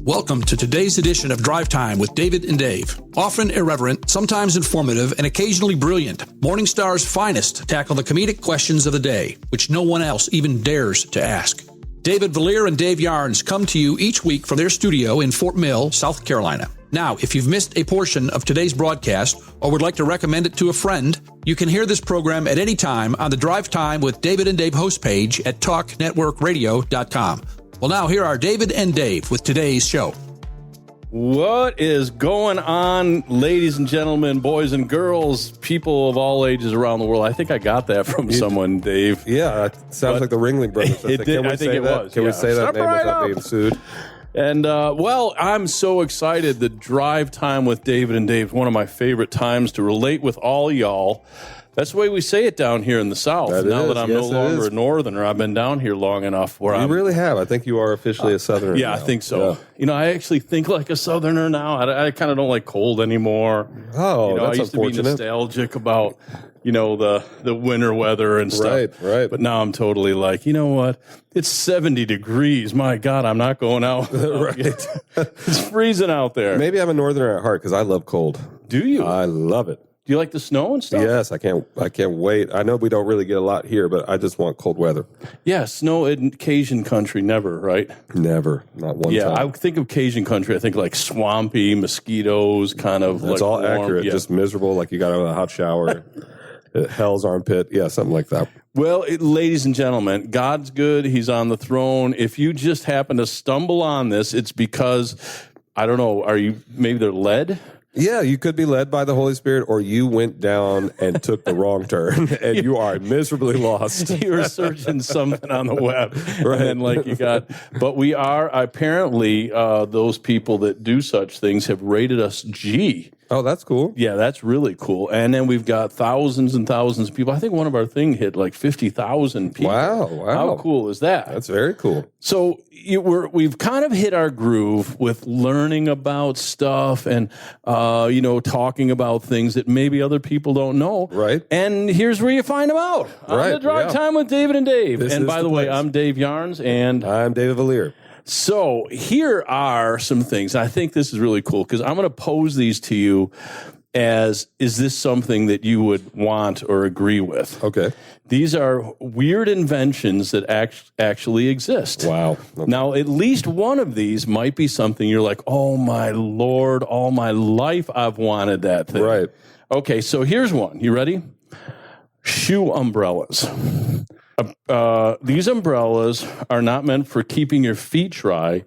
Welcome to today's edition of DriveTime with David and Dave. Often irreverent, sometimes informative, and occasionally brilliant, Morningstar's finest tackle the comedic questions of the day, which no one else even dares to ask. David Vallier and Dave Yarnes come to you each week from their studio in Fort Mill, South Carolina. Now, if you've missed a portion of today's broadcast or would like to recommend it to a friend, you can hear this program at any time on the DriveTime with David and Dave host page at talknetworkradio.com. Well, now here are David and Dave with today's show. What is going on, ladies and gentlemen, boys and girls, people of all ages around the world? I think I got that from someone, Dave. Yeah, it sounds like the Ringling Brothers. It did. I think it was. Can we say that name without being sued? And, well, I'm so excited. The Drive Time with David and Dave is one of my favorite times to relate with all y'all. That's the way we say it down here in the South. Now that I'm no longer a Northerner, I've been down here long enough where You really have. I think you are officially a Southerner. Yeah, now. I think so. Yeah. You know, I actually think like a Southerner now. I kind of don't like cold anymore. Oh, that's I used unfortunate. to be nostalgic about, the winter weather and stuff. Right. But now I'm totally like, you know what? It's 70 degrees. My God, I'm not going out. Right. It's freezing out there. Maybe I'm a Northerner at heart because I love cold. Do you? I love it. Do you like the snow and stuff? Yes, I can't wait. I know we don't really get a lot here, but I just want cold weather. Yeah, snow in Cajun country, never, right? Never, not one time. Yeah, I think of Cajun country, I think like swampy, mosquitoes, kind of That's like all warm. accurate, Yeah. just miserable, like you got out of a hot shower, hell's armpit, yeah, something like that. Well, ladies and gentlemen, God's good. He's on the throne. If you just happen to stumble on this, it's because, I don't know, maybe they're led? Yeah, you could be led by the Holy Spirit, or you went down and took the wrong turn, and you are miserably lost. You were searching something on the web, right? And but we are apparently those people that do such things have rated us G. Oh, that's cool. Yeah, that's really cool. And then we've got thousands and thousands of people. I think one of our thing hit like 50,000 people. Wow. How cool is that? That's very cool. So we've kind of hit our groove with learning about stuff and, talking about things that maybe other people don't know. Right. And here's where you find them out. On the Drive Time with David and Dave. And by the way, I'm Dave Yarnes. And I'm David Vallier. So here are some things. I think this is really cool because I'm going to pose these to you as, is this something that you would want or agree with? Okay. These are weird inventions that actually exist. Wow. Okay. Now, at least one of these might be something you're like, oh, my Lord, all my life I've wanted that thing. Right. Okay, so here's one. You ready? Shoe umbrellas. These umbrellas are not meant for keeping your feet dry.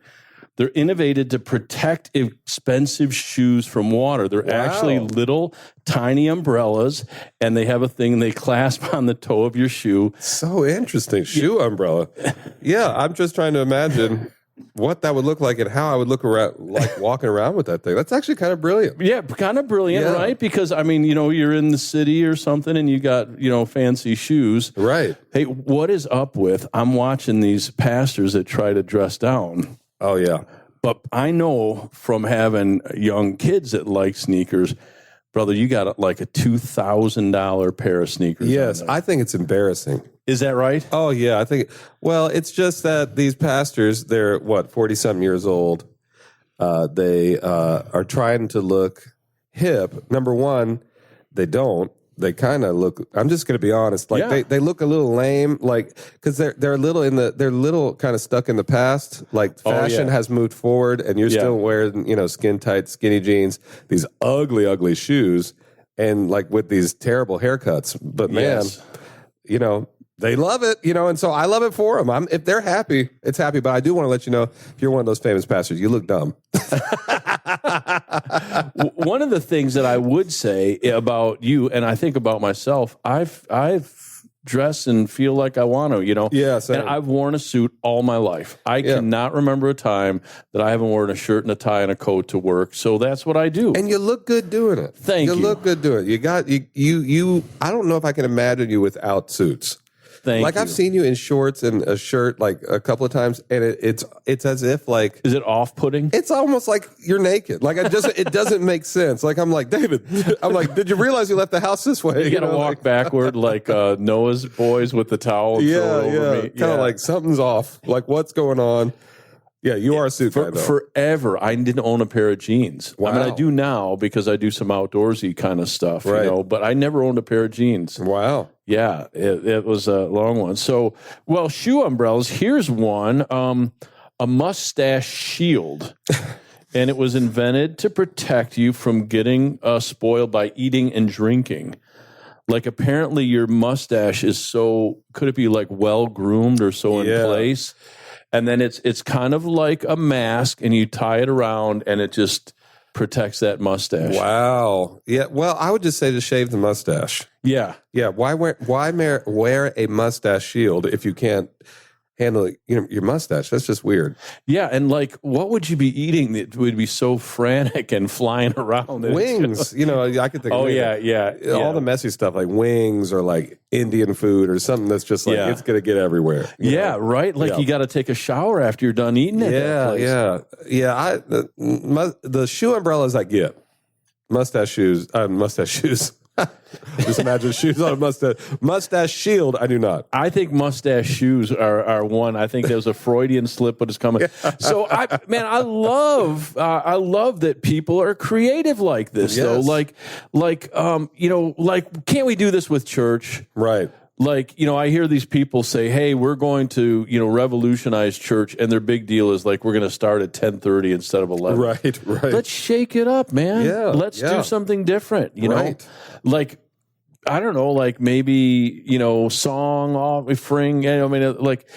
They're innovated to protect expensive shoes from water. They're actually little, tiny umbrellas, and they have a thing they clasp on the toe of your shoe. So interesting. Shoe umbrella. Yeah, I'm just trying to imagine what that would look like and how I would look around, like walking around with that thing. That's actually kind of brilliant. Yeah, kind of brilliant, right? Because, you're in the city or something and you got, fancy shoes. Right. Hey, what is up with, I'm watching these pastors that try to dress down. Oh, yeah. But I know from having young kids that like sneakers, brother, you got like a $2,000 pair of sneakers. Yes, I think it's embarrassing. Is that right? Oh, yeah. I think, it's just that these pastors, they're 40-something years old. They are trying to look hip. Number one, they don't. They kind of look, I'm just going to be honest, they look a little lame, because they're a little they're a little kind of stuck in the past. Like fashion has moved forward and you're still wearing, skin tight, skinny jeans, these ugly, ugly shoes, and with these terrible haircuts. But man, they love it, and so I love it for them. If they're happy, it's happy. But I do want to let you know, if you're one of those famous pastors, you look dumb. One of the things that I would say about you, and I think about myself, I've dressed and feel like I want to, Yeah, same. And I've worn a suit all my life. I cannot remember a time that I haven't worn a shirt and a tie and a coat to work. So that's what I do. And you look good doing it. Thank you. You look good doing it. You got you. I don't know if I can imagine you without suits. I've seen you in shorts and a shirt a couple of times, and it's as if is it off-putting? It's almost like you're naked. It doesn't make sense. I'm like, David, did you realize you left the house this way? You got to walk backward like Noah's boys with the towel. Yeah. Kind of like something's off. What's going on? Yeah, you are a suit guy, though. Forever, I didn't own a pair of jeans. Wow. I mean, I do now because I do some outdoorsy kind of stuff, Right. you know, but I never owned a pair of jeans. Wow. Yeah, it was a long one. So, well, shoe umbrellas, here's one, a Mustache Shield. And it was invented to protect you from getting spoiled by eating and drinking. Like, apparently your mustache is so, could it be like well groomed or so in place? And then it's kind of like a mask, and you tie it around, and it just protects that mustache. Wow. Yeah. Well, I would just say to shave the mustache. Yeah. Yeah. Why wear a mustache shield if you can't handle your mustache? That's just weird. Yeah, and like, what would you be eating that would be so frantic and flying around? Wings. I could think. Oh of yeah. All the messy stuff like wings or like Indian food or something that's just like it's gonna get everywhere. Yeah, right. Like you got to take a shower after you're done eating it. Yeah. The shoe umbrellas I get. Mustache shoes. Just imagine shoes on a mustache. Mustache shield, I do not. I think mustache shoes are one. I think there's a Freudian slip, but it's coming. So I love that people are creative like this. Yes. Though, like can't we do this with church? Right. Like, I hear these people say, hey, we're going to, revolutionize church. And their big deal is like, we're going to start at 10:30 instead of 11. Right. Let's shake it up, man. Yeah. Let's do something different, Right. Like, I don't know, like maybe, song offering. I mean, like,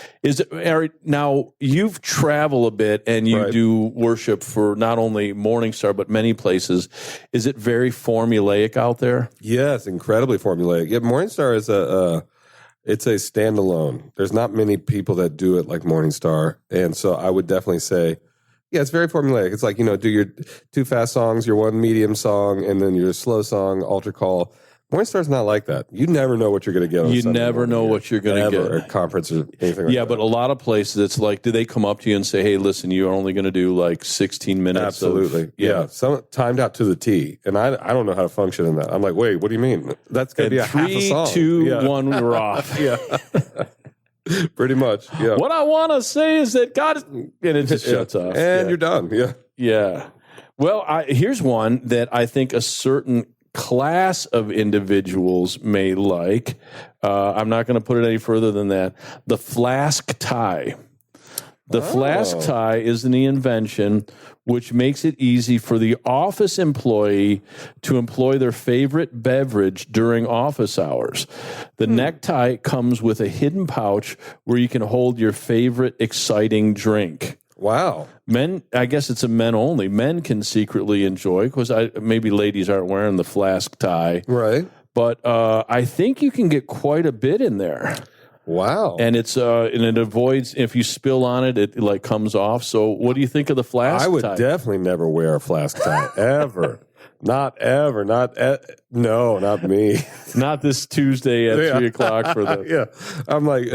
now you've traveled a bit and you do worship for not only Morningstar, but many places. Is it very formulaic out there? Yes, incredibly formulaic. Yeah, Morningstar is it's a standalone. There's not many people that do it like Morningstar. And so I would definitely say, yeah, it's very formulaic. It's like, do your 2 fast songs, your 1 medium song, and then your slow song, altar call. Morningstar's not like that. You never know what you're going to get. You never know what you're going to get. Or conference or anything like that. Yeah, but a lot of places, it's like, do they come up to you and say, hey, listen, you're only going to do like 16 minutes? Absolutely. Yeah. Some timed out to the T. And I don't know how to function in that. I'm like, wait, what do you mean? That's going to be a half a song. 3, 2, 1, we're off. Yeah. Pretty much. Yeah. What I want to say is that God is... And it just shuts off. And you're done. Yeah. Yeah. Well, here's one that I think a certain class of individuals may like. I'm not going to put it any further than that. The Flask Tie. The Flask Tie is the invention which makes it easy for the office employee to employ their favorite beverage during office hours. The necktie comes with a hidden pouch where you can hold your favorite exciting drink. Wow. Men, I guess it's a men only. Men can secretly enjoy, because maybe ladies aren't wearing the Flask Tie. Right. But I think you can get quite a bit in there. Wow. And it avoids, if you spill on it, it like comes off. So what do you think of the Flask Tie? I would definitely never wear a Flask Tie, ever. Not ever. No, not me. Not this Tuesday at 3 o'clock for the... Yeah. I'm like,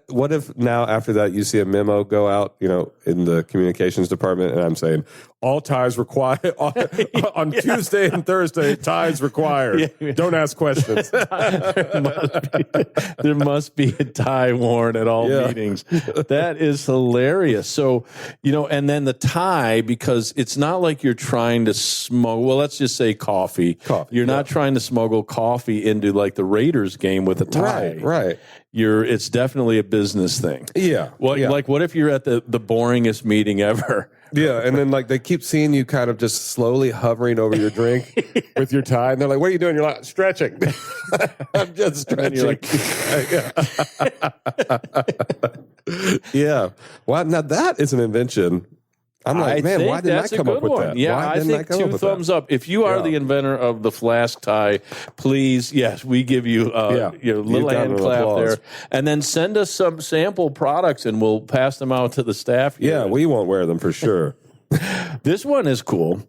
what if now after that you see a memo go out, in the communications department, and I'm saying, all ties required on Tuesday and Thursday, ties required. Yeah. Don't ask questions. There must be a tie worn at all meetings. That is hilarious. So, and then the tie, because it's not like you're trying to smuggle, well, let's just say coffee. You're not trying to smuggle coffee into like the Raiders game with a tie. Right. It's definitely a business thing. Yeah. Well, like what if you're at the boringest meeting ever? Yeah, and then like they keep seeing you kind of just slowly hovering over your drink with your tie, and they're like, "What are you doing?" You're like, "Stretching." I'm just stretching. You're like, yeah. Well, now that is an invention. I'm like, man, why didn't I come up with that? Yeah, I think 2 thumbs up. If you are the inventor of the Flask Tie, please, yes, we give you your little hand clap there. And then send us some sample products and we'll pass them out to the staff. Yeah, we won't wear them for sure. This one is cool.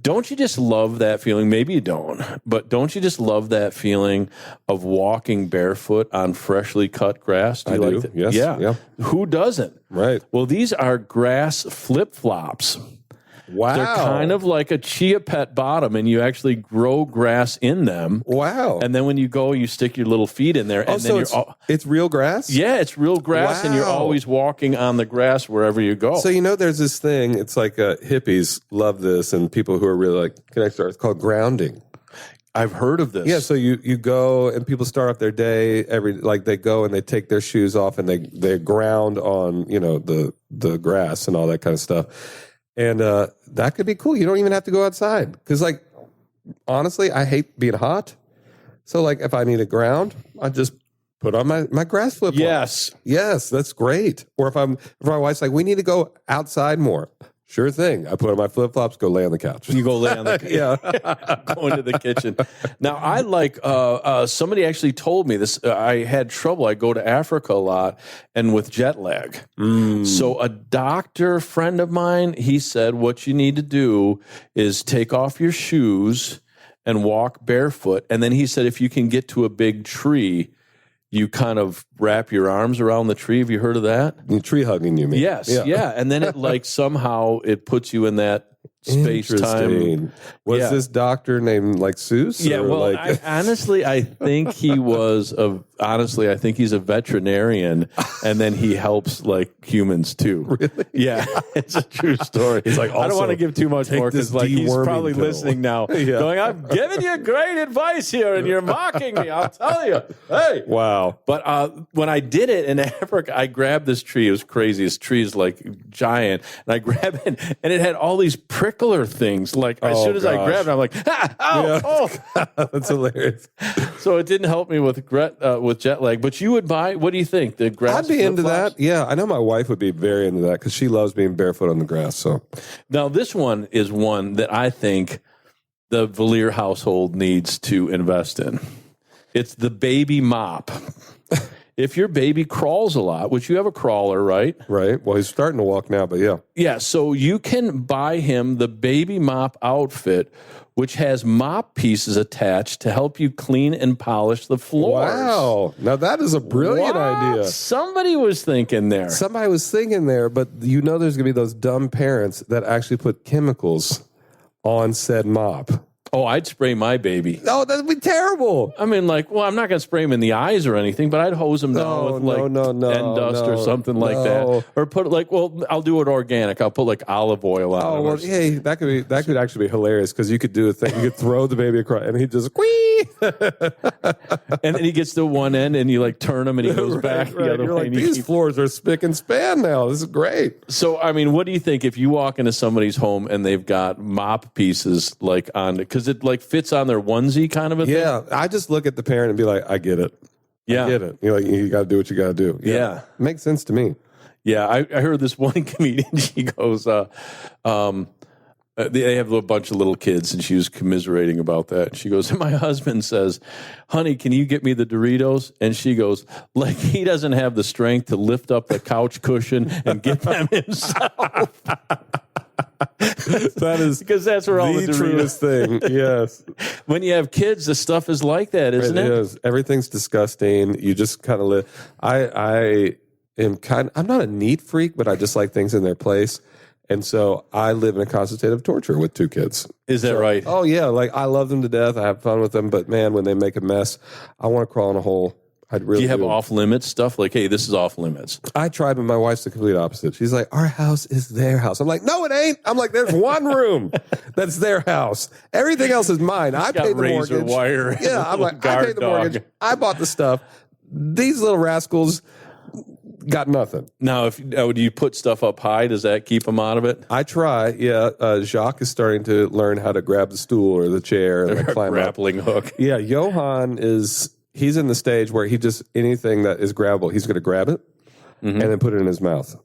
Don't you just love that feeling? Maybe you don't, but don't you just love that feeling of walking barefoot on freshly cut grass? I do. Yes. Yeah. Who doesn't? Right. Well, these are grass flip-flops. Wow. They're kind of like a chia pet bottom, and you actually grow grass in them. Wow. And then when you go, you stick your little feet in there. And then so it's real grass? Yeah, it's real grass, and you're Wow. always walking on the grass wherever you go. So, there's this thing, it's like hippies love this, and people who are really like connected to earth, called grounding. I've heard of this. Yeah, so you go and people start off their day they go and they take their shoes off and they ground on the grass and all that kind of stuff, and that could be cool. You don't even have to go outside because honestly, I hate being hot. So if I need a ground, I just put on my grass flip. Yes, that's great. Or if my wife's like, we need to go outside more. Sure thing. I put on my flip flops, go lay on the couch. You go lay on the yeah. Go into the kitchen. Now, I like somebody actually told me this. I had trouble. I go to Africa a lot and with jet lag. So a doctor friend of mine, he said, what you need to do is take off your shoes and walk barefoot. And then he said, if you can get to a big tree, you kind of wrap your arms around the tree. Have you heard of that? Tree hugging, you mean? Yes, yeah. And then it somehow it puts you in that space time. Was this doctor named Seuss? Yeah, well, I think he was I think he's a veterinarian, and then he helps humans too. Really? Yeah, it's a true story. He's I don't want to give too much more because he's probably listening now, going, "I'm giving you great advice here, and you're mocking me." I'll tell you. Hey, wow. But when I did it in Africa, I grabbed this tree. It was crazy. This tree is giant, and I grabbed it, and it had all these prickler things. As soon as I grabbed it, I'm like, oh. That's hilarious. So it didn't help me with jet lag. But you would buy, what do you think? The grass? I'd be into that. Yeah, I know my wife would be very into that because she loves being barefoot on the grass. So now this one is one that I think the Vallier household needs to invest in. It's the Baby Mop. If your baby crawls a lot, which you have a crawler, right? Right. Well, he's starting to walk now, but yeah. Yeah, so you can buy him the Baby Mop outfit, which has mop pieces attached to help you clean and polish the floors. Wow. Now that is a brilliant idea. Somebody was thinking there. Somebody was thinking there, but there's going to be those dumb parents that actually put chemicals on said mop. Oh, I'd spray my baby. Oh, that'd be terrible. I mean, I'm not going to spray him in the eyes or anything, but I'd hose him down with end dust or something like that. Or put I'll do it organic. I'll put olive oil on it. Oh, well, hey, that could actually be hilarious because you could do a thing. You could throw the baby across and he just whee. And then he gets to one end and you turn him and he goes back the other way. These floors are spick and span now. This is great. So, I mean, what do you think if you walk into somebody's home and they've got mop pieces on it? Because it fits on their onesie kind of a thing? Yeah, I just look at the parent and be like, I get it. Yeah. I get it. You got to do what you got to do. Yeah. Makes sense to me. Yeah, I heard this one comedian, she goes, they have a bunch of little kids, and she was commiserating about that. She goes, and my husband says, honey, can you get me the Doritos? And she goes, he doesn't have the strength to lift up the couch cushion and get them himself. That is because that's where all the truest thing. Yes. When you have kids, the stuff is like that, isn't it? It is. Everything's disgusting. You just kind of live. I'm not a neat freak, but I just like things in their place. And so I live in a constant state of torture with two kids. Is that right? Oh, yeah. I love them to death. I have fun with them. But, man, when they make a mess, I want to crawl in a hole. Do you have off-limits stuff? Hey, this is off-limits. I tried, but my wife's the complete opposite. She's like, our house is their house. I'm like, no, it ain't. I'm like, there's one room that's their house. Everything else is mine. I paid the mortgage. Wire. Yeah, I'm like, I paid the mortgage. I bought the stuff. These little rascals got nothing. Now, do you put stuff up high? Does that keep them out of it? I try, yeah. Jacques is starting to learn how to grab the stool or the chair and climb grappling up. hook. Yeah, Johan he's in the stage where anything that is grabbable, he's going to grab it and then put it in his mouth.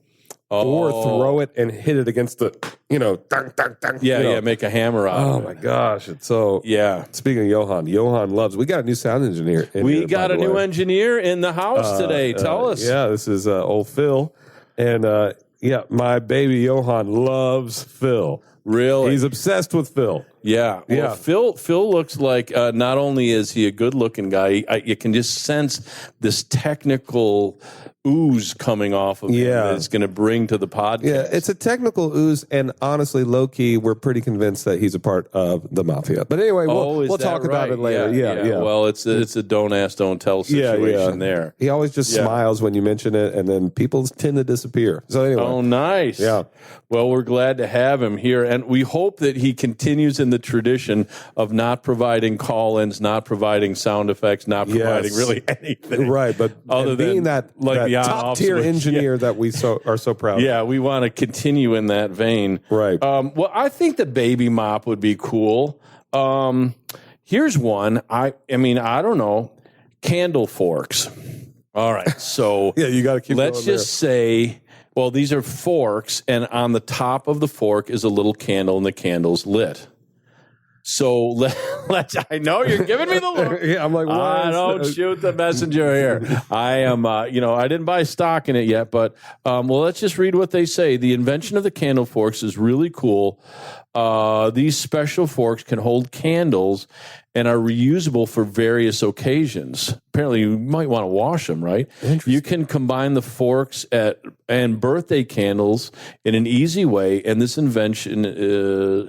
Or throw it and hit it against the, dunk, dunk, dunk. Yeah, make a hammer out of it. Oh, my gosh. It's so, yeah. Speaking of Johan loves, we got a new sound engineer. We got a new engineer in the house today. Tell us. Yeah, this is old Phil. And, my baby Johan loves Phil. Really? He's obsessed with Phil. Yeah. Well, Phil looks like not only is he a good-looking guy, you can just sense this technical ooze coming off of him that it's going to bring to the podcast. Yeah, it's a technical ooze, and honestly, low key, we're pretty convinced that he's a part of the mafia. But anyway, we'll talk about it later. Yeah. Well, it's a don't ask, don't tell situation there. He always just smiles when you mention it, and then people tend to disappear. So anyway. Oh, nice. Yeah. Well, we're glad to have him here, and we hope that he continues in the tradition of not providing call-ins, not providing sound effects, not providing really anything. Right, but other being than that the top-tier engineer that we are so proud of. Yeah, we want to continue in that vein. Right. Well, I think the Baby Mop would be cool. Here's one. I mean, I don't know. Candle forks. All right, so yeah, you got to keep. Let's just say, well, these are forks, and on the top of the fork is a little candle, and the candle's lit. So let's. I know you're giving me the look. Yeah, I'm like, I don't shoot the messenger here. I am, I didn't buy stock in it yet, but well, let's just read what they say. The invention of the candle forks is really cool. These special forks can hold candles and are reusable for various occasions. Apparently, you might want to wash them, right? You can combine the forks and birthday candles in an easy way, and this invention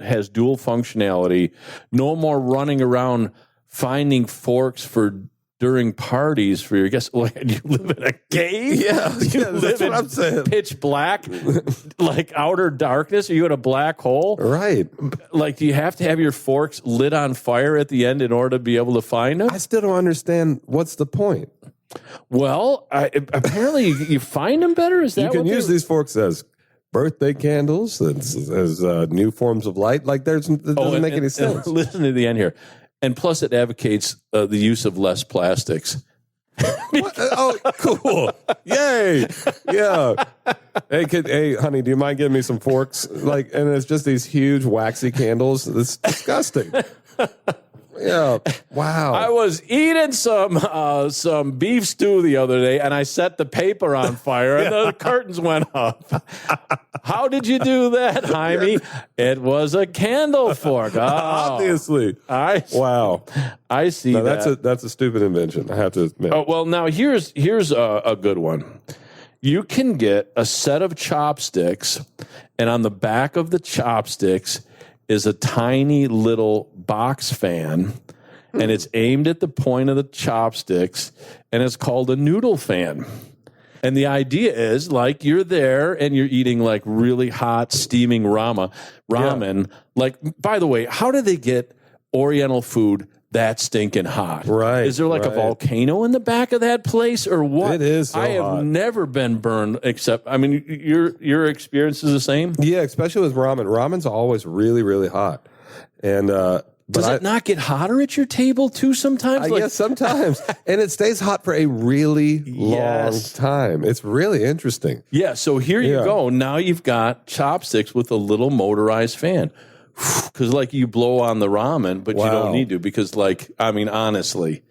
has dual functionality. No more running around finding forks for during parties for your guests. Well, you live in a cave? Yeah, That's what I'm saying. Pitch black, like outer darkness? Are you in a black hole? Right. Like, do you have to have your forks lit on fire at the end in order to be able to find them? I still don't understand what's the point. Well, apparently you find them better? Is that you can use these forks as birthday candles, as new forms of light. Like, it doesn't make any sense. Listen to the end here. And plus, it advocates the use of less plastics. Oh, cool! Yay! Yeah. Hey, honey, do you mind giving me some forks? Like, and it's just these huge waxy candles. It's disgusting. Yeah. Wow. I was eating some beef stew the other day, and I set the paper on fire, and the curtains went up. How did you do that, Jaime? It was a candle fork. Oh, obviously. Wow. I see that. That's a stupid invention, I have to admit. Oh, well, now here's a good one. You can get a set of chopsticks, and on the back of the chopsticks is a tiny little box fan, and it's aimed at the point of the chopsticks, and it's called a Noodle Fan. And the idea is, like, you're there and you're eating like really hot steaming ramen. Yeah. Like, by the way, how do they get Oriental food that stinking hot? Right. Is there like a volcano in the back of that place or what? It is so I have hot. never been burned except, I mean, your experience is the same? Yeah, especially with ramen. Ramen's always really, really hot. And does it not get hotter at your table too sometimes? Yes, sometimes. And it stays hot for a really long time. It's really interesting. Yeah, so here you go. Now you've got chopsticks with a little motorized fan. Because, like, you blow on the ramen, but you don't need to. Because, like, I mean, honestly,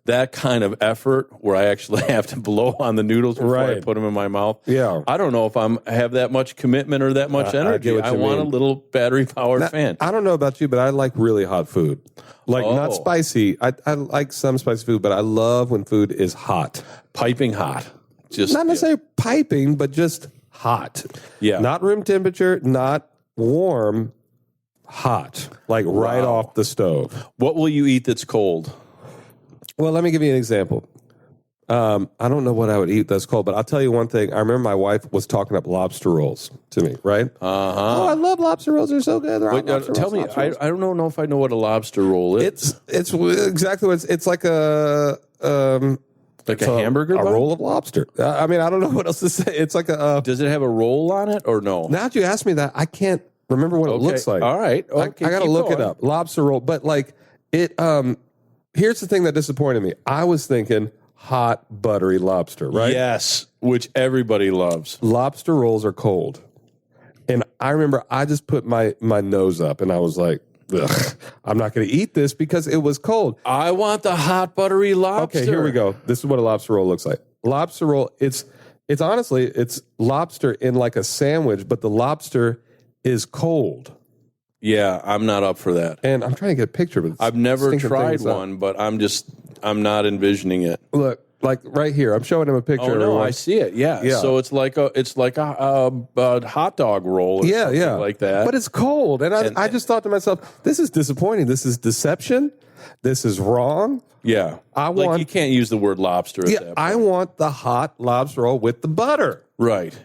that kind of effort where I actually have to blow on the noodles before I put them in my mouth. Yeah. I don't know if I have that much commitment or that much energy. I want a little battery-powered fan. I don't know about you, but I like really hot food. Like, not spicy. I like some spicy food, but I love when food is hot. Piping hot. Just not necessarily piping, but just hot. Yeah. Not room temperature, not warm, hot. Like right off the stove. What will you eat that's cold? Well, let me give you an example. I don't know what I would eat that's cold, but I'll tell you one thing. I remember my wife was talking up lobster rolls to me, right? Oh, I love lobster rolls. They're so good. Tell me, I don't know if I know what a lobster roll is. It's exactly what it's like a... like a hamburger bun? A roll of lobster. I mean, I don't know what else to say. It's like a... Does it have a roll on it or no? Now that you ask me that, I can't remember what it looks like. All right. Okay, I got to look it up. Lobster roll. But like it... here's the thing that disappointed me. I was thinking hot, buttery lobster, right? Yes, which everybody loves. Lobster rolls are cold. And I remember I just put my nose up and I was like, ugh, I'm not going to eat this because it was cold. I want the hot, buttery lobster. Okay, here we go. This is what a lobster roll looks like. Lobster roll, it's honestly, it's lobster in like a sandwich, but the lobster is cold. Yeah, I'm not up for that. And I'm trying to get a picture of it. I've never tried one, but I'm not envisioning it. Look, Like right here. I'm showing him a picture. Oh no, everyone. I see it. Yeah. So it's like a hot dog roll or something like that. But it's cold. And I just thought to myself, this is disappointing. This is deception. This is wrong. Yeah. You can't use the word lobster at that point. I want the hot lobster roll with the butter. Right.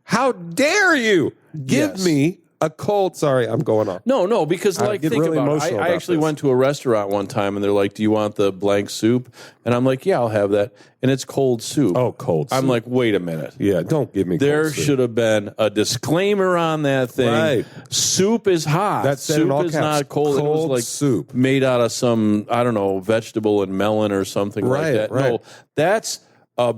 How dare you give me a cold? Sorry, I'm going on. No, because think really about it. I actually went to a restaurant one time and they're like, do you want the blank soup? And I'm like, yeah, I'll have that. And it's cold soup. Oh, cold soup. I'm like, wait a minute. Yeah, don't give me There cold soup. should have been a disclaimer on that thing. Right. Soup is hot. That said in all soup is caps, not cold. It was like soup. Made out of some, I don't know, vegetable and melon or something like that. Right. No, that's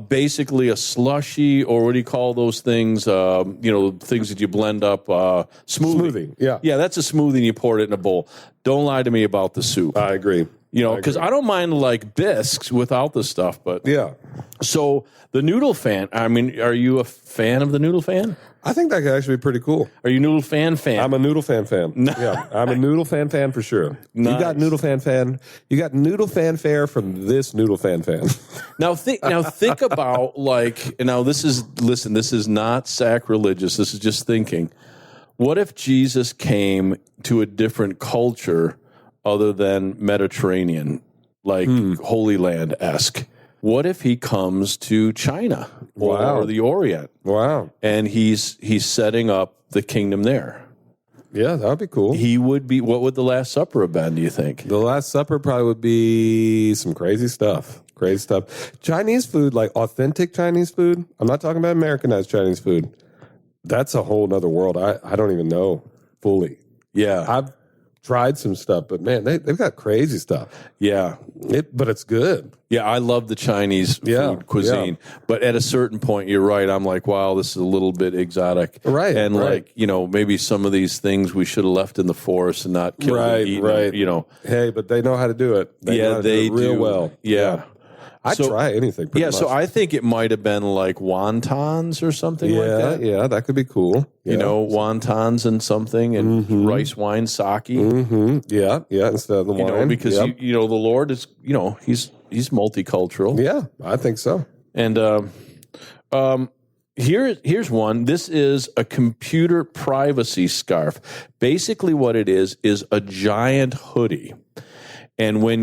basically a slushy, or what do you call those things? Things that you blend up. Smoothie. Yeah, that's a smoothie and you pour it in a bowl. Don't lie to me about the soup. I agree. Because I don't mind like bisques without the stuff, but yeah. So the Noodle Fan. I mean, are you a fan of the Noodle Fan? I think that could actually be pretty cool. Are you Noodle Fan? I'm a Noodle Fan. Yeah, I'm a Noodle Fan for sure. Nice. You got Noodle Fan. You got Noodle Fanfare from this Noodle Fan. Now think about this is not sacrilegious. This is just thinking. What if Jesus came to a different culture other than Mediterranean, like Holy Land-esque? What if he comes to China or the Orient? Wow. And he's setting up the kingdom there. Yeah, that would be cool. He would be. What would the Last Supper have been, do you think? The Last Supper probably would be some crazy stuff. Chinese food, like authentic Chinese food. I'm not talking about Americanized Chinese food. That's a whole nother world. I don't even know fully. Yeah. I've tried some stuff, but man, they've got crazy stuff. Yeah. But it's good. Yeah, I love the Chinese food cuisine. Yeah. But at a certain point, you're right. I'm like, wow, this is a little bit exotic. Right. And maybe some of these things we should have left in the forest and not killed and eaten. Right. Hey, but they know how to do it. They do it real well. Yeah. I'd try anything. Much. So I think it might have been like wontons or something like that. Yeah, that could be cool. Yeah. Wontons and something and rice wine sake. Mm-hmm. Yeah, instead of the wine. Because the Lord is, he's multicultural. Yeah, I think so. And here's one. This is a computer privacy scarf. Basically what it is a giant hoodie. And when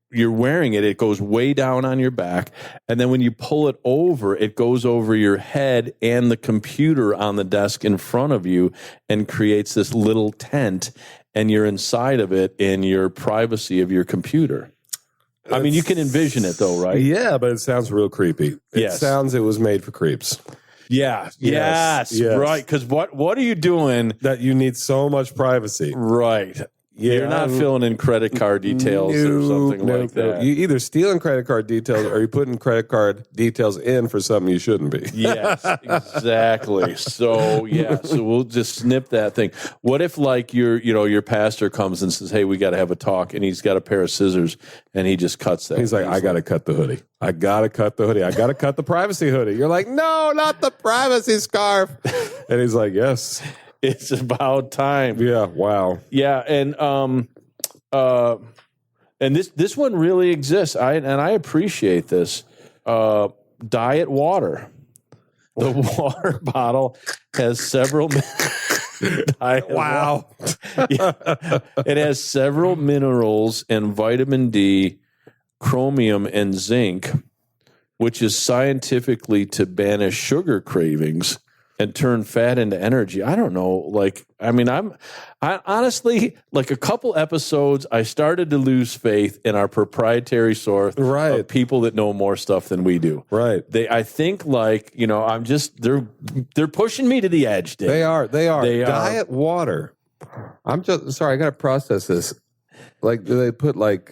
you're wearing it, it goes way down on your back. And then when you pull it over, it goes over your head and the computer on the desk in front of you and creates this little tent. And you're inside of it in your privacy of your computer. I mean, you can envision it though, right? Yeah, but it sounds real creepy. It sounds it was made for creeps. Yeah. Yes. Right. Because what are you doing? That you need so much privacy. Right. Yeah, you're not filling in credit card details or something like that. You either stealing credit card details or you're putting credit card details in for something you shouldn't be. Yes, exactly. So we'll just snip that thing. What if your pastor comes and says, "Hey, we got to have a talk," and he's got a pair of scissors and he just cuts that. He's like, "I got to cut the hoodie. I got to cut the hoodie. I got to cut the privacy hoodie." You're like, "No, not the privacy scarf." And he's like, "Yes." It's about time. Yeah. Wow. Yeah, and this one really exists. I appreciate this. Diet water. The water bottle has several. Wow. It has several minerals and vitamin D, chromium, and zinc, which is scientifically to banish sugar cravings and turn fat into energy. I don't know. I honestly, like a couple episodes, I started to lose faith in our proprietary source of people that know more stuff than we do. Right. I think I'm just, they're pushing me to the edge, Dave. They are. Diet water. I'm just, sorry, I got to process this. Like, do they put what,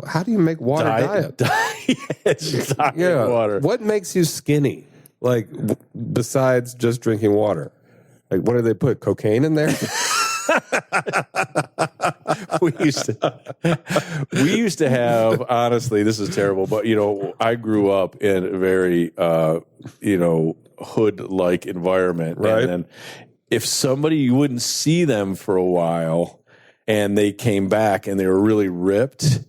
how do you make water diet? Diet water. What makes you skinny? Like, besides just drinking water? Like, what do they put? Cocaine in there? we used to have, honestly, this is terrible, but, I grew up in a very, hood-like environment. Right. And then if somebody, you wouldn't see them for a while and they came back and they were really ripped,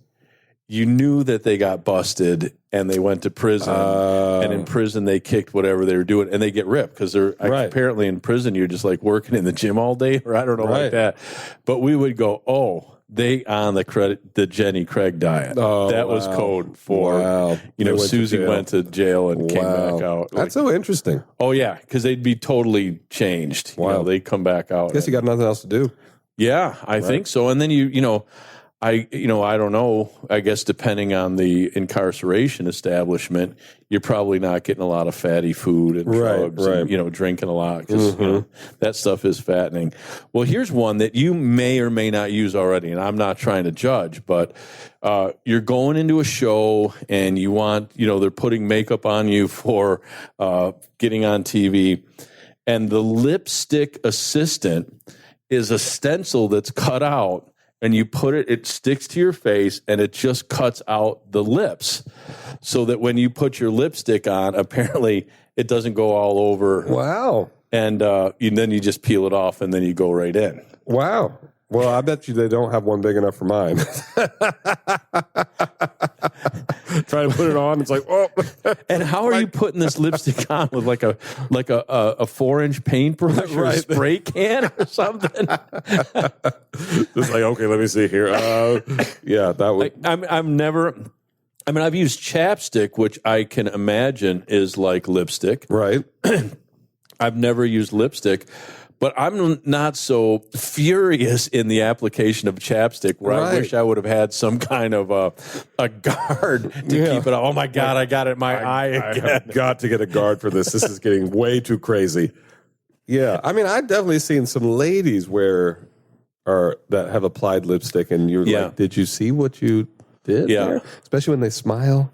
you knew that they got busted and they went to prison, and in prison they kicked whatever they were doing, and they get ripped because they're apparently in prison. You're just like working in the gym all day, or I don't know, like that. But we would go, they on the Jenny Craig diet. That was code for Susie went to jail and came back out. That's so interesting. Oh yeah, because they'd be totally changed. Wow, they'd come back out. I guess you got nothing else to do. Yeah, I think so. And then I don't know. I guess depending on the incarceration establishment, you're probably not getting a lot of fatty food and drugs, and, drinking a lot because that stuff is fattening. Well, here's one that you may or may not use already, and I'm not trying to judge, but you're going into a show and you want, they're putting makeup on you for getting on TV, and the lipstick assistant is a stencil that's cut out. And you put it sticks to your face, and it just cuts out the lips so that when you put your lipstick on, apparently it doesn't go all over. Wow. And then you just peel it off, and then you go right in. Wow. Well, I bet you they don't have one big enough for mine. Trying to put it on, it's like, oh. And how are you putting this lipstick on with like a 4-inch paintbrush or a spray can or something? Just like, okay, let me see here. Yeah, that would. I've used chapstick, which I can imagine is like lipstick. Right. I've never used lipstick. But I'm not so furious in the application of chapstick where I wish I would have had some kind of a guard to keep it. Oh, my God, I got it in my eye again. I have got to get a guard for this. This is getting way too crazy. Yeah. I mean, I've definitely seen some ladies that have applied lipstick, and you're like, did you see what you did there? Especially when they smile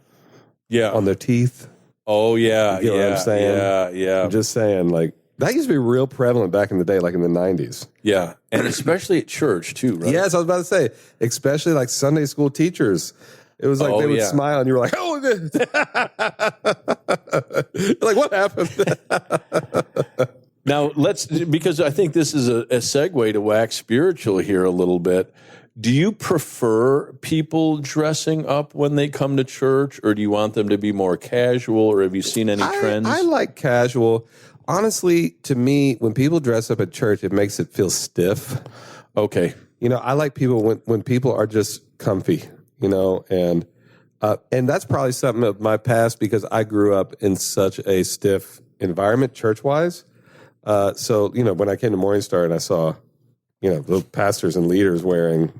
on their teeth. Oh, yeah. You know what I'm saying? Yeah. I'm just saying, like, that used to be real prevalent back in the day, like in the 90s. Yeah, and especially at church, too, right? Yes, I was about to say, especially like Sunday school teachers. It was like they would smile, and you were like, oh, like, what happened? Now, because I think this is a segue to wax spiritual here a little bit. Do you prefer people dressing up when they come to church, or do you want them to be more casual, or have you seen any trends? I like casual. Honestly, to me, when people dress up at church, it makes it feel stiff. Okay. I like people when people are just comfy, and that's probably something of my past because I grew up in such a stiff environment church-wise. So, when I came to Morningstar and I saw, the pastors and leaders wearing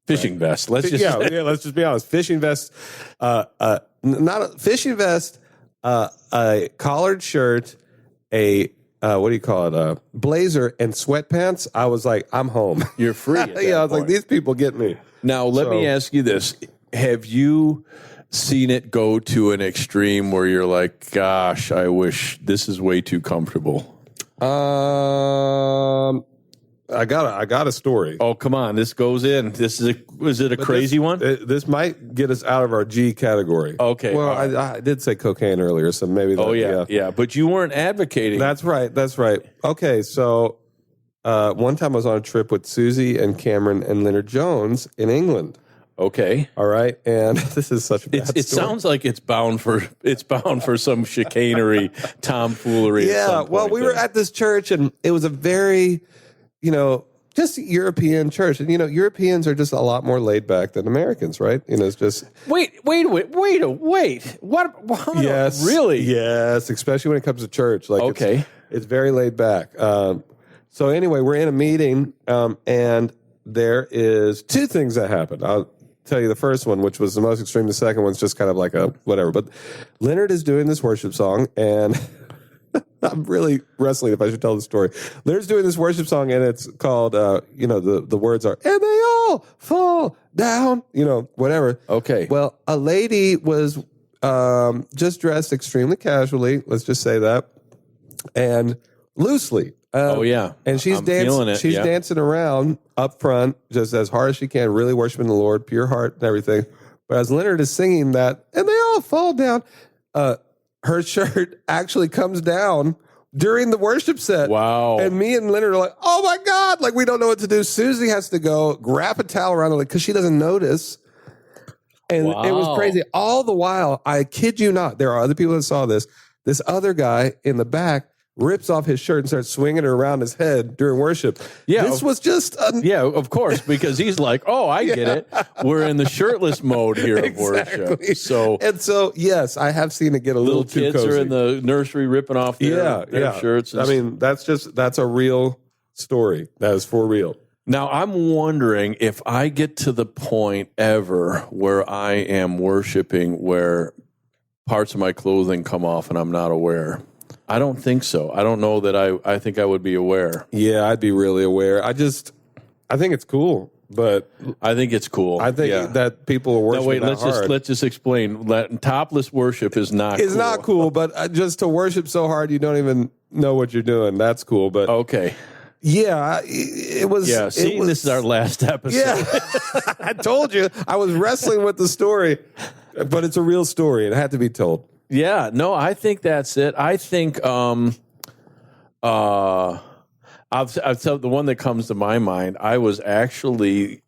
fishing vests. Let's just be honest. Fishing vests, not a fishing vest, a collared shirt, a what do you call it? A blazer and sweatpants. I was like, I'm home. You're free. I was like, these people get me. Now, let me ask you this: have you seen it go to an extreme where you're like, "Gosh, I wish this is way too comfortable"? I got a story. Oh, come on. This goes in. Is it a crazy one? This might get us out of our G category. Okay. Well, I did say cocaine earlier, so maybe that, yeah. But you weren't advocating. That's right. Okay, so one time I was on a trip with Susie and Cameron and Leonard Jones in England. Okay. All right. And this is such a bad story. It sounds like it's bound for some chicanery, tomfoolery. Yeah. Well, we were at this church, and it was a very, just European church. And, Europeans are just a lot more laid back than Americans, right? It's just. Wait. What? Yes. Really? Yes. Especially when it comes to church. Like, okay. It's very laid back. So anyway, we're in a meeting, and there is two things that happened. I'll tell you the first one, which was the most extreme. The second one's just kind of like a whatever. But Leonard is doing this worship song, and I'm really wrestling if I should tell the story. Leonard's doing this worship song, and it's called, the words are, and they all fall down, whatever. Okay. Well, a lady was just dressed extremely casually, let's just say that, and loosely. And she's dancing. She's dancing around up front, just as hard as she can, really worshiping the Lord, pure heart and everything. But as Leonard is singing that, and they all fall down, her shirt actually comes down during the worship set. Wow! And me and Leonard are like, "Oh my God!" Like we don't know what to do. Susie has to go grab a towel around her because she doesn't notice. And it was crazy. All the while, I kid you not, there are other people that saw this. This other guy in the back rips off his shirt and starts swinging it around his head during worship. Yeah, this was just... yeah, of course, because he's like, oh, I get it. We're in the shirtless mode here of worship. So, yes, I have seen it get a little too kids cozy. are in the nursery ripping off their shirts. I mean, that's a real story. That is for real. Now, I'm wondering if I get to the point ever where I am worshiping where parts of my clothing come off and I'm not aware. I don't think so. I don't know that I think I would be aware. Yeah, I'd be really aware. I think it's cool, but I think it's cool. I think that people are worshiping let's just explain. Topless worship is not It's cool. not cool, but just to worship so hard you don't even know what you're doing. That's cool, but okay. Yeah, it was. Yeah, see, this is our last episode. Yeah, I told you I was wrestling with the story, but it's a real story. It had to be told. Yeah, no, I think that's it. I think I'll tell the one that comes to my mind. I was actually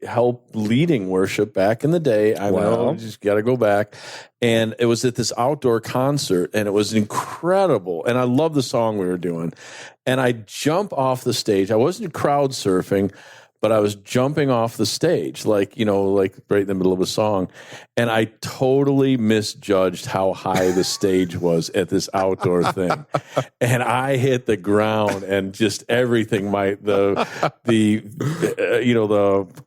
leading worship back in the day. I know, just got to go back. And it was at this outdoor concert, and it was incredible. And I love the song we were doing. And I jump off the stage. I wasn't crowd surfing, but I was jumping off the stage, like right in the middle of a song. And I totally misjudged how high the stage was at this outdoor thing. And I hit the ground and just everything, the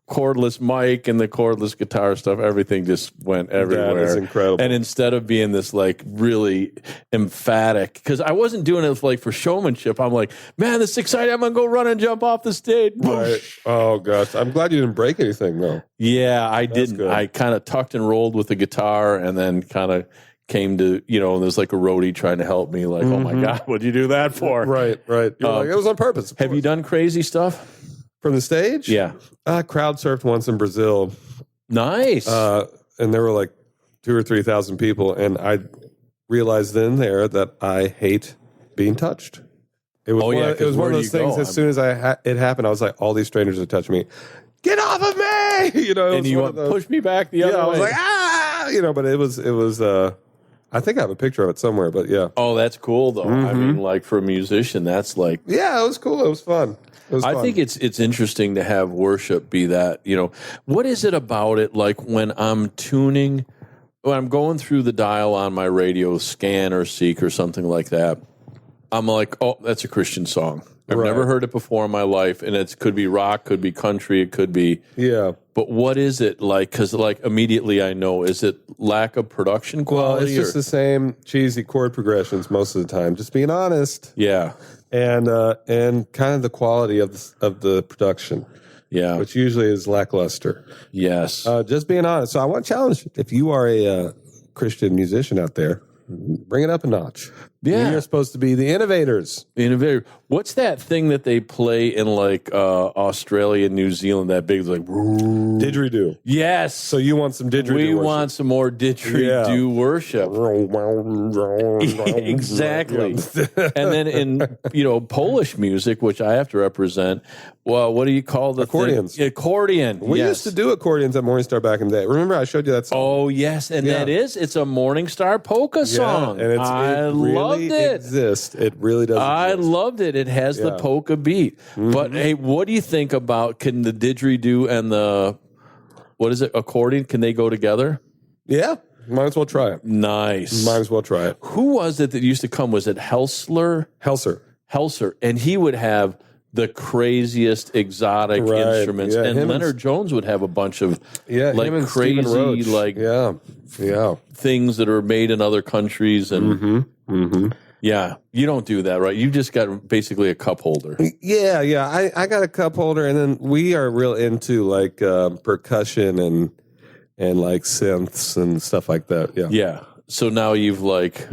cordless mic and the cordless guitar stuff, everything just went everywhere. That is incredible. And instead of being this like really emphatic, because I wasn't doing it like for showmanship, I'm like, man, this is exciting. I'm going to go run and jump off the stage. Right. Oh, gosh. I'm glad you didn't break anything, though. Yeah, I didn't. Good. I kind of tucked and rolled with the guitar and then kind of came to, there's like a roadie trying to help me, like, oh my God, what'd you do that for? Right. You're like, it was on purpose. Have you done crazy stuff? From the stage? Yeah. I crowd surfed once in Brazil. Nice. And there were like 2,000 or 3,000 people. And I realized then there that I hate being touched. It was it was one of those things. As soon as it happened, I was like, all these strangers are touching me. Get off of me! And you want to push me back the other way. I was like, but it was. I think I have a picture of it somewhere. But yeah. Oh, that's cool though. I mean, like for a musician, that's like. Yeah, it was cool. It was fun. I think it's interesting to have worship be that. What is it about it? Like when I'm going through the dial on my radio, Scan or Seek or something like that. I'm like, oh, that's a Christian song. I've never heard it before in my life, and it could be rock, could be country, it could be. Yeah. But what is it like? Because like immediately I know, is it lack of production quality? Well, it's just the same cheesy chord progressions most of the time. Just being honest. Yeah. And kind of the quality of the production. Yeah. Which usually is lackluster. Yes. Just being honest. So I want to challenge, if you are a Christian musician out there, bring it up a notch. Yeah. You're supposed to be the innovators. Innovator. What's that thing that they play in like Australia, New Zealand, that big like didgeridoo. Yes. So you want some didgeridoo We worship. want some more didgeridoo worship. Exactly. And then in Polish music, which I have to represent, well, what do you call the accordions? Accordion. We used to do accordions at Morningstar back in the day. Remember I showed you that song? Oh yes, and it's a Morningstar polka song. And I loved it. Exists. It really does. I loved it. It has the polka beat. But hey, what do you think about can the didgeridoo and the accordion? Can they go together? Yeah, might as well try it. Nice. Might as well try it. Who was it that used to come? Was it Helser, and he would have the craziest exotic instruments, and Leonard Jones would have a bunch of like crazy like things that are made in other countries and. Yeah, you don't do that, right? You just got basically a cup holder. Yeah. I got a cup holder, and then we are real into like percussion and like synths and stuff like that. Yeah. So now you've like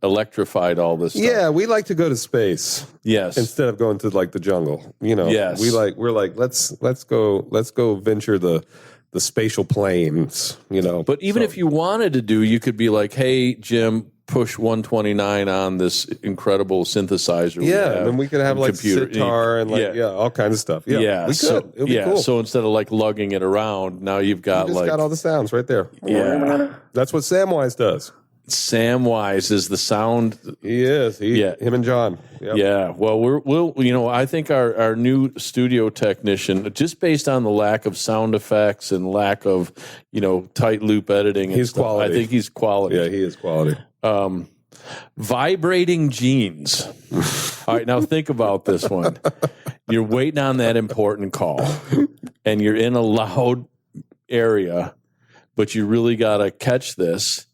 electrified all this stuff. Yeah, we like to go to space. Yes. Instead of going to like the jungle. Yes. We're like let's go venture the spatial planes. But even if you wanted to you could be like, hey Jim, push 129 on this incredible synthesizer. Yeah, and then we could have like computer. sitar and like all kinds of stuff. Yeah, we could. It'd be cool. So instead of like lugging it around, now you've got you just got all the sounds right there. Yeah, that's what Samwise does. Samwise is the sound. He is. Him and John. Yep. Yeah. Well, we'll. I think our new studio technician, just based on the lack of sound effects and lack of tight loop editing, he's quality. I think he's quality. Yeah, he is quality. Vibrating jeans. All right, now think about this one. You're waiting on that important call, and you're in a loud area, but you really got to catch this.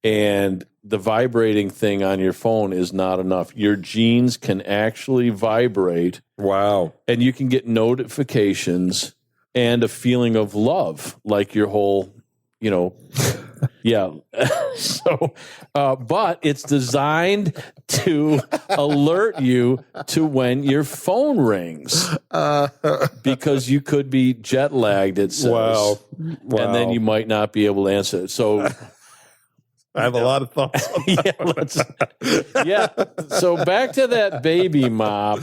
And the vibrating thing on your phone is not enough. Your jeans can actually vibrate. Wow. And you can get notifications and a feeling of love, like your whole, yeah. So, but it's designed to alert you to when your phone rings because you could be jet lagged, it says. Wow. And then you might not be able to answer it. So, I have a lot of thoughts on that. So back to that Baby Mop.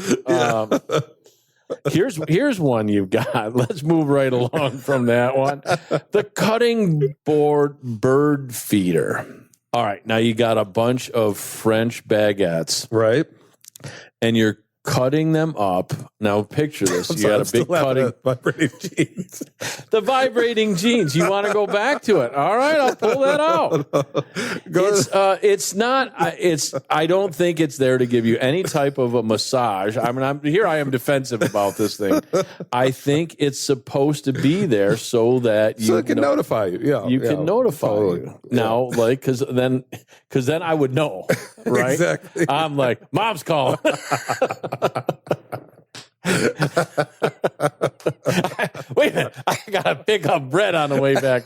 Here's one you've got. Let's move right along from that one. The cutting board bird feeder. All right, now you got a bunch of French baguettes. Right. And you're cutting them up. Now picture this. You got a big cutting. Vibrating jeans. The vibrating jeans. You want to go back to it. All right, I'll pull that out. It's not. I don't think it's there to give you any type of a massage. I mean, I am defensive about this thing. I think it's supposed to be there so that it can notify you. Yeah, you can notify you. Now, like, because then I would know, right? Exactly. I'm like, Mom's calling. Wait a minute, I gotta pick up bread on the way back.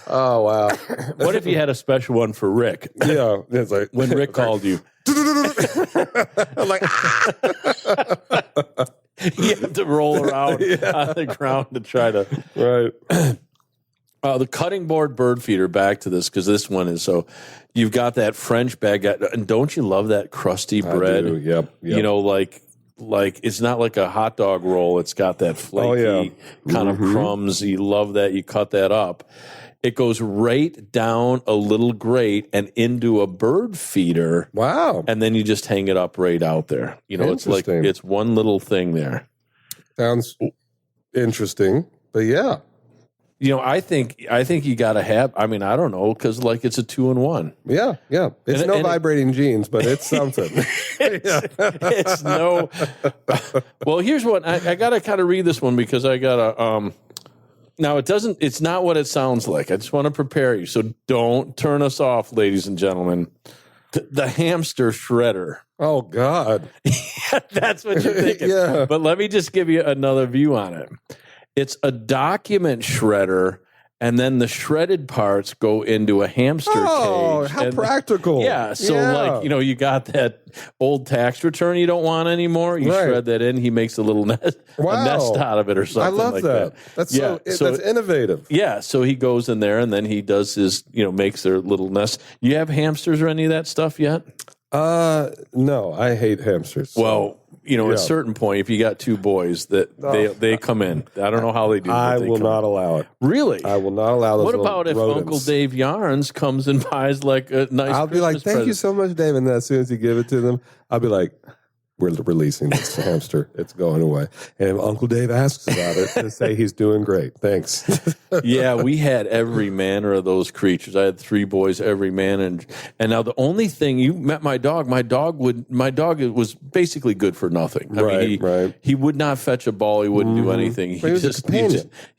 Oh wow. What if you had a special one for Rick? Yeah, it's like when Rick called you. I'm like, you have to roll around on the ground to try to right. The cutting board bird feeder, back to this, because this one is so, you've got that French baguette, and don't you love that crusty bread? I do. Yep. Like it's not like a hot dog roll. It's got that flaky kind of crumbs. You love that. You cut that up. It goes right down a little grate and into a bird feeder. Wow. And then you just hang it up right out there. It's like, it's one little thing there. Sounds interesting, but yeah. I think you got to have. I mean, I don't know, because like it's a 2-in-1. Yeah. It's no vibrating jeans, but it's something. It's no. Well, here's what I got to kind of read this one, because I got to. Now it's not what it sounds like. I just want to prepare you, so don't turn us off, ladies and gentlemen. The Hamster Shredder. Oh God, that's what you're thinking. Yeah. But let me just give you another view on it. It's a document shredder, and then the shredded parts go into a hamster cage. Oh, how practical. Yeah. So, like, you got that old tax return you don't want anymore. You shred that in. He makes a little nest, a nest out of it or something. I love like that. That's that's innovative. Yeah. So he goes in there, and then he does his, makes their little nest. You have hamsters or any of that stuff yet? No, I hate hamsters. Well, at a certain point, if you got two boys, that they come in. I don't know how they do. I will not allow it. Really? I will not allow those. What about if rodents. Uncle Dave Yarns comes and buys like a nice? I'll be like, thank you so much, Dave. And then as soon as you give it to them, I'll be like, we're releasing this hamster. It's going away. And if Uncle Dave asks about it, just say he's doing great. Thanks. Yeah, we had every manner of those creatures. I had 3 boys, every man, and now the only thing, you met my dog. My dog was basically good for nothing. I mean, he would not fetch a ball. He wouldn't do anything. He was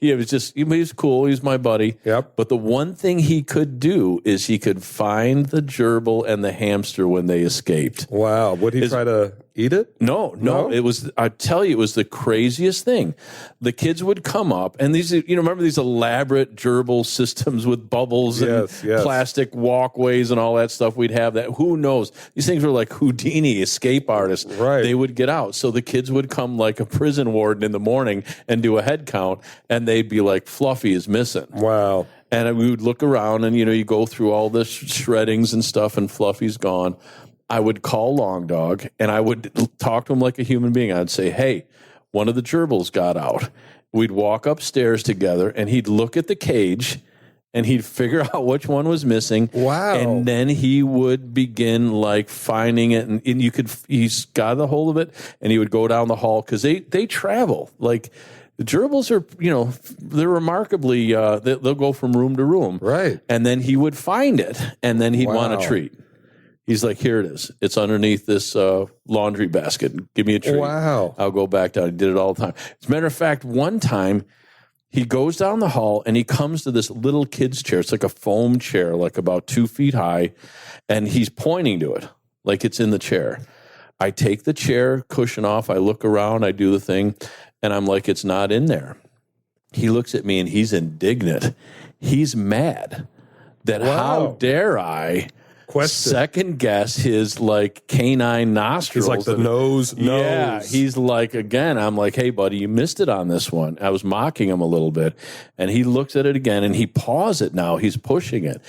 he was cool. He was my buddy. Yep. But the one thing he could do is he could find the gerbil and the hamster when they escaped. Wow. Would he try to eat it? No. It was, I tell you, it was the craziest thing. The kids would come up, and these, remember these elaborate gerbil systems with bubbles and plastic walkways and all that stuff. We'd have that. Who knows? These things were like Houdini, escape artists. Right. They would get out. So the kids would come like a prison warden in the morning and do a head count, and they'd be like, Fluffy is missing. Wow. And we would look around and, you go through all the shreddings and stuff and Fluffy's gone. I would call Long Dog and I would talk to him like a human being. I'd say, hey, one of the gerbils got out. We'd walk upstairs together and he'd look at the cage and he'd figure out which one was missing. Wow. And then he would begin like finding it. And he's got a hold of it and he would go down the hall because they travel. Like the gerbils are, they're remarkably, they'll go from room to room. Right. And then he would find it and then he'd want a Wow. treat. He's like, here it is. It's underneath this laundry basket. Give me a treat. Wow. I'll go back down. He did it all the time. As a matter of fact, one time he goes down the hall and he comes to this little kid's chair. It's like a foam chair, like about 2 feet high. And he's pointing to it like it's in the chair. I take the chair cushion off. I look around. I do the thing. And I'm like, it's not in there. He looks at me and he's indignant. He's mad that how dare I second guess his like canine nostrils. He's like the nose. Yeah, he's like, again, I'm like, hey, buddy, you missed it on this one. I was mocking him a little bit. And he looks at it again and he paws it now. He's pushing it.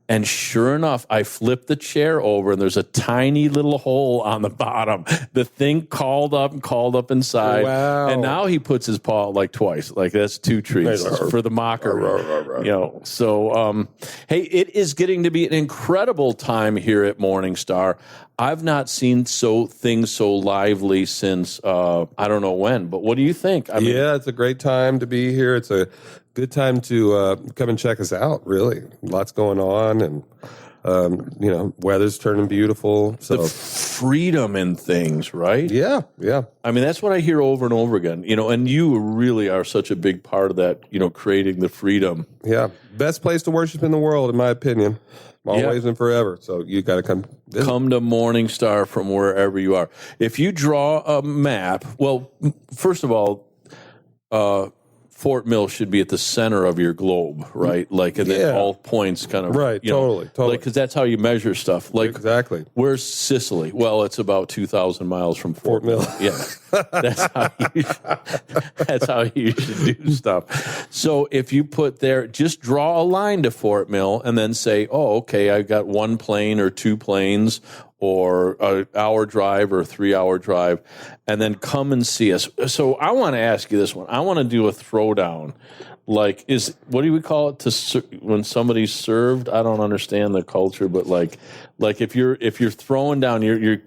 And sure enough, I flip the chair over and there's a tiny little hole on the bottom. The thing called up inside. Wow. And now he puts his paw like twice. Like that's 2 treats for the mockery. So, hey, it is getting to be an incredible time here at Morningstar. I've not seen things so lively since I don't know when. But what do you think? I mean, it's a great time to be here. It's a good time to come and check us out, really. Lots going on, and, weather's turning beautiful. So the freedom in things, right? Yeah. I mean, that's what I hear over and over again, and you really are such a big part of that, creating the freedom. Yeah. Best place to worship in the world, in my opinion. Always and forever. So you got to come visit. Come to Morningstar from wherever you are. If you draw a map, well, first of all, Fort Mill should be at the center of your globe, right? Like, and then all points kind of... Right, totally. Because that's how you measure stuff. Like, exactly. Where's Sicily? Well, it's about 2,000 miles from Fort Mill. Yeah. That's how you should do stuff. So if you put there, just draw a line to Fort Mill and then say, oh, okay, I've got 1 plane or 2 planes or an hour drive or a 3-hour drive, and then come and see us. So I want to ask you this one. I want to do a throwdown. Like, what do we call it when somebody's served? I don't understand the culture, but like if you're throwing down, you're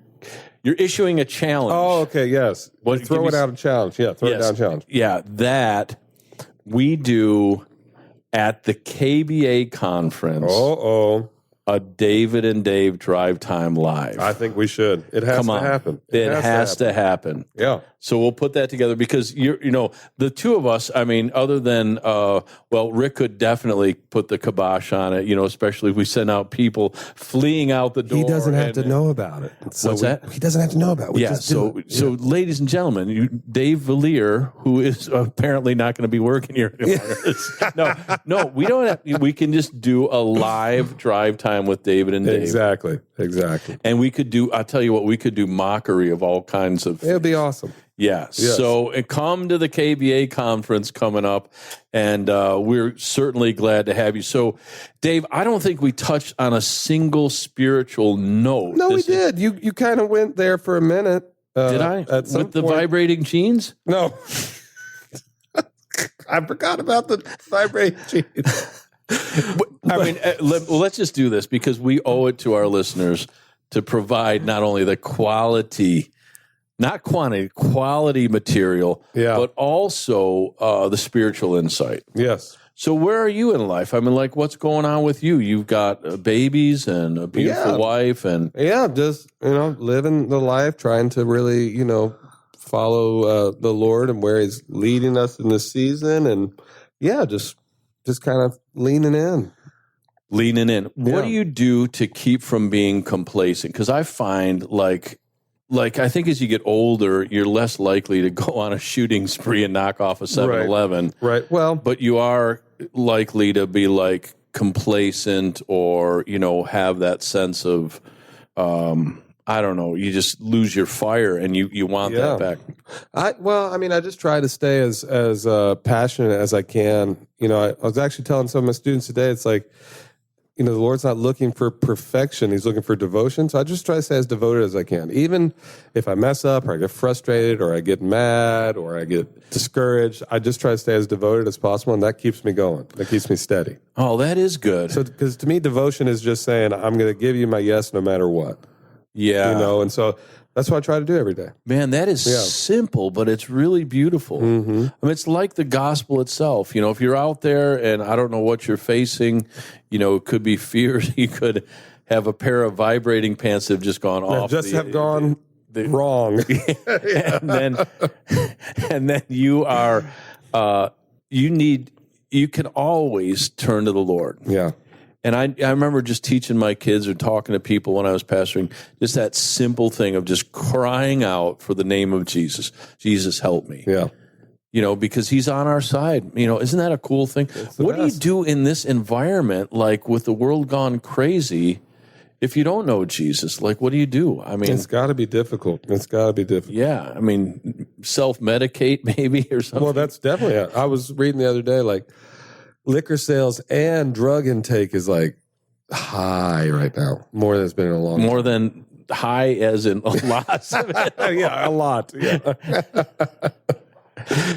issuing a challenge. Oh, okay, yes. Throw it out a challenge. Yeah, throw it down a challenge. Yeah, that we do at the KBA conference. A David and Dave DriveTime Live. I think we should. It has to happen. It has to happen. Yeah. So we'll put that together because the two of us. I mean, other than Rick could definitely put the kibosh on it. Especially if we send out people fleeing out the door. He doesn't have to know about it. So what's that? He doesn't have to know about it. So ladies and gentlemen, Dave Vallier, who is apparently not going to be working here anymore. No, we don't have. We can just do a live drive time with David and Dave. Exactly. And we could do. I'll tell you what. We could do mockery of all kinds of. It'd be awesome. Yeah. Yes. So come to the KBA conference coming up, and we're certainly glad to have you. So, Dave, I don't think we touched on a single spiritual note. No, we did. You kind of went there for a minute. Did I? With the vibrating jeans? No. I forgot about the vibrating jeans. I mean, let's just do this because we owe it to our listeners to provide not only the quality, not quantity, quality material, but also the spiritual insight. Yes. So where are you in life? I mean, like, what's going on with you? You've got babies and a beautiful wife, and just living the life, trying to really follow the Lord and where He's leading us in this season, and just kind of leaning in. What do you do to keep from being complacent? Because I find like I think as you get older, you're less likely to go on a shooting spree and knock off a 7-Eleven. Right. Well, but you are likely to be like complacent or, have that sense of I don't know, you just lose your fire and you want that back. I just try to stay as passionate as I can. I was actually telling some of my students today, it's like, the Lord's not looking for perfection. He's looking for devotion. So I just try to stay as devoted as I can. Even if I mess up or I get frustrated or I get mad or I get discouraged, I just try to stay as devoted as possible. And that keeps me going. That keeps me steady. Oh, that is good. So, because to me, devotion is just saying, I'm going to give you my yes no matter what. Yeah. And so that's what I try to do every day. Man, that is simple, but it's really beautiful. Mm-hmm. I mean, it's like the gospel itself. If you're out there and I don't know what you're facing, it could be fear. You could have a pair of vibrating pants that have just gone off. Have gone wrong. and then you are, you can always turn to the Lord. Yeah. And I remember just teaching my kids or talking to people when I was pastoring, just that simple thing of just crying out for the name of Jesus. Jesus, help me. Yeah. Because he's on our side. Isn't that a cool thing? What do you do in this environment, like with the world gone crazy, if you don't know Jesus? Like, what do you do? I mean, it's got to be difficult. Yeah. I mean, self-medicate maybe or something. Well, that's definitely it. I was reading the other day, like, liquor sales and drug intake is like high right now. More than it's been in a long time. More than high as in a lot. Yeah, a lot. Yeah.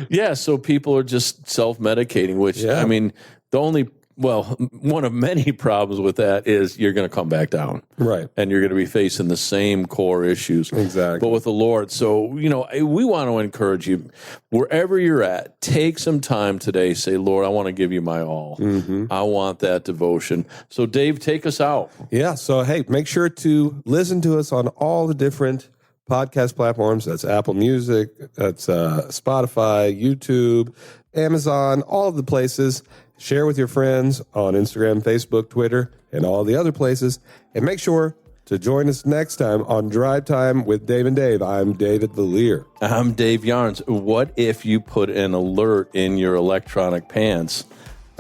Yeah, so people are just self-medicating, which, I mean, one of many problems with that is you're going to come back down. Right. And you're going to be facing the same core issues. Exactly. But with the Lord. So, we want to encourage you, wherever you're at, take some time today. Say, Lord, I want to give you my all. Mm-hmm. I want that devotion. So, Dave, take us out. Yeah. So, hey, make sure to listen to us on all the different podcast platforms. That's Apple Music, that's Spotify, YouTube, Amazon, all of the places. Share with your friends on Instagram, Facebook, Twitter, and all the other places. And make sure to join us next time on Drive Time with Dave and Dave. I'm David Vallier. I'm Dave Yarnes. What if you put an alert in your electronic pants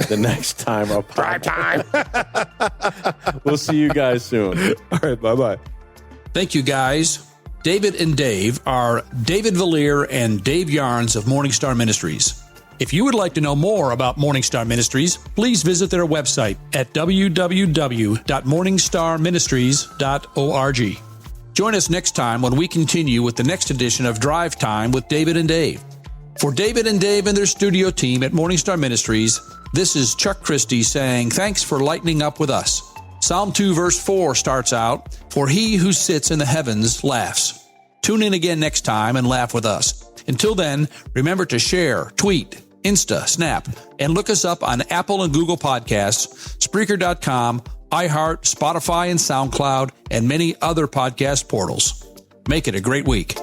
the next time up? Drive Time. We'll see you guys soon. All right, bye-bye. Thank you, guys. David and Dave are David Vallier and Dave Yarnes of Morningstar Ministries. If you would like to know more about Morningstar Ministries, please visit their website at www.morningstarministries.org. Join us next time when we continue with the next edition of Drive Time with David and Dave. For David and Dave and their studio team at Morningstar Ministries, this is Chuck Christie saying thanks for lightening up with us. Psalm 2 verse 4 starts out, "For he who sits in the heavens laughs." Tune in again next time and laugh with us. Until then, remember to share, tweet, Insta, Snap, and look us up on Apple and Google Podcasts, Spreaker.com, iHeart, Spotify, and SoundCloud, and many other podcast portals. Make it a great week.